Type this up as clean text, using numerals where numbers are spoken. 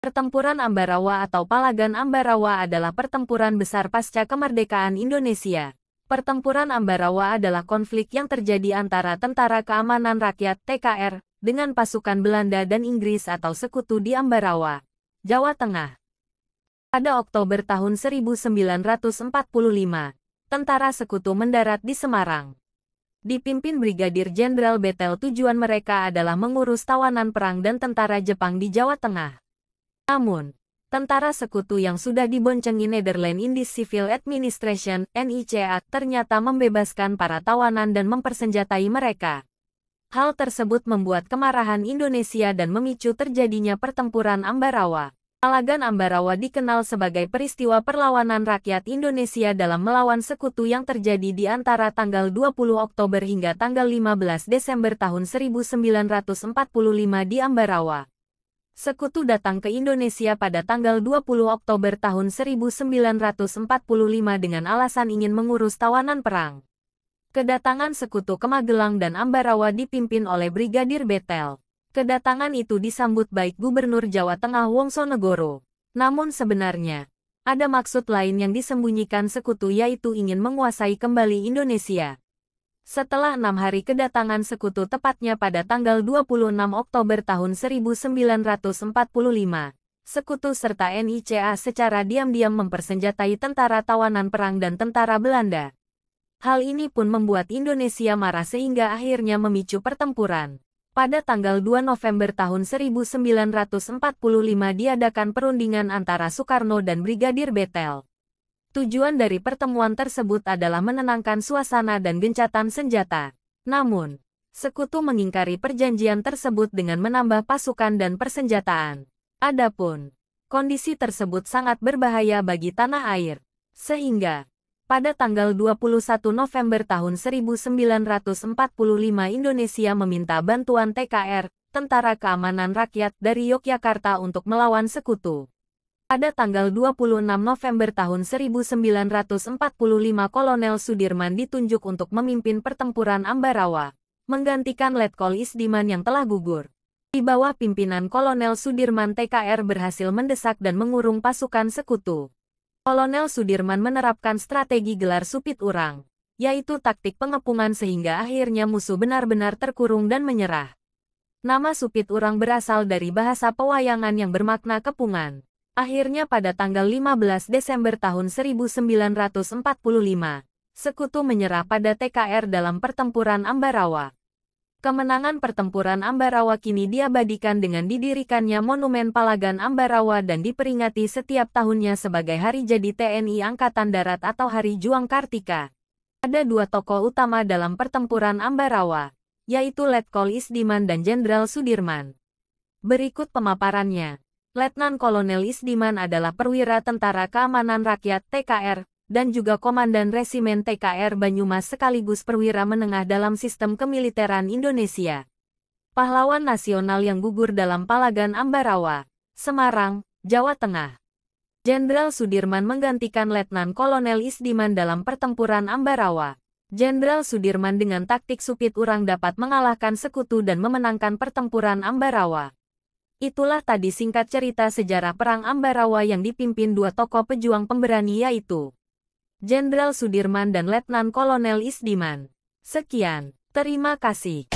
Pertempuran Ambarawa atau Palagan Ambarawa adalah pertempuran besar pasca kemerdekaan Indonesia. Pertempuran Ambarawa adalah konflik yang terjadi antara Tentara Keamanan Rakyat (TKR) dengan pasukan Belanda dan Inggris atau Sekutu di Ambarawa, Jawa Tengah. Pada Oktober tahun 1945, tentara Sekutu mendarat di Semarang. Dipimpin Brigadir Jenderal Bethel. Tujuan mereka adalah mengurus tawanan perang dan tentara Jepang di Jawa Tengah. Namun, tentara Sekutu yang sudah diboncengi Netherlands Indies Civil Administration (NICA) ternyata membebaskan para tawanan dan mempersenjatai mereka. Hal tersebut membuat kemarahan Indonesia dan memicu terjadinya pertempuran Ambarawa. Palagan Ambarawa dikenal sebagai peristiwa perlawanan rakyat Indonesia dalam melawan Sekutu yang terjadi di antara tanggal 20 Oktober hingga tanggal 15 Desember tahun 1945 di Ambarawa. Sekutu datang ke Indonesia pada tanggal 20 Oktober tahun 1945 dengan alasan ingin mengurus tawanan perang. Kedatangan Sekutu ke Magelang dan Ambarawa dipimpin oleh Brigadir Bethel. Kedatangan itu disambut baik Gubernur Jawa Tengah Wongsonegoro. Namun sebenarnya, ada maksud lain yang disembunyikan Sekutu, yaitu ingin menguasai kembali Indonesia. Setelah 6 hari kedatangan Sekutu, tepatnya pada tanggal 26 Oktober tahun 1945, Sekutu serta NICA secara diam-diam mempersenjatai tentara tawanan perang dan tentara Belanda. Hal ini pun membuat Indonesia marah sehingga akhirnya memicu pertempuran. Pada tanggal 2 November tahun 1945 diadakan perundingan antara Soekarno dan Brigadir Bethel. Tujuan dari pertemuan tersebut adalah menenangkan suasana dan gencatan senjata. Namun, Sekutu mengingkari perjanjian tersebut dengan menambah pasukan dan persenjataan. Adapun, kondisi tersebut sangat berbahaya bagi tanah air. Sehingga, pada tanggal 21 November tahun 1945 Indonesia meminta bantuan TKR, Tentara Keamanan Rakyat dari Yogyakarta untuk melawan Sekutu. Pada tanggal 26 November tahun 1945 Kolonel Sudirman ditunjuk untuk memimpin pertempuran Ambarawa, menggantikan Letkol Isdiman yang telah gugur. Di bawah pimpinan Kolonel Sudirman, TKR berhasil mendesak dan mengurung pasukan Sekutu. Kolonel Sudirman menerapkan strategi gelar supit urang, yaitu taktik pengepungan sehingga akhirnya musuh benar-benar terkurung dan menyerah. Nama supit urang berasal dari bahasa pewayangan yang bermakna kepungan. Akhirnya pada tanggal 15 Desember tahun 1945, Sekutu menyerah pada TKR dalam pertempuran Ambarawa. Kemenangan pertempuran Ambarawa kini diabadikan dengan didirikannya Monumen Palagan Ambarawa dan diperingati setiap tahunnya sebagai Hari Jadi TNI Angkatan Darat atau Hari Juang Kartika. Ada dua tokoh utama dalam pertempuran Ambarawa, yaitu Letkol Isdiman dan Jenderal Sudirman. Berikut pemaparannya. Letnan Kolonel Isdiman adalah perwira Tentara Keamanan Rakyat (TKR) dan juga Komandan Resimen TKR Banyumas sekaligus perwira menengah dalam sistem kemiliteran Indonesia. Pahlawan nasional yang gugur dalam Palagan Ambarawa, Semarang, Jawa Tengah. Jenderal Sudirman menggantikan Letnan Kolonel Isdiman dalam pertempuran Ambarawa. Jenderal Sudirman dengan taktik supit urang dapat mengalahkan Sekutu dan memenangkan pertempuran Ambarawa. Itulah tadi singkat cerita sejarah Perang Ambarawa yang dipimpin dua tokoh pejuang pemberani, yaitu Jenderal Sudirman dan Letnan Kolonel Isdiman. Sekian, terima kasih.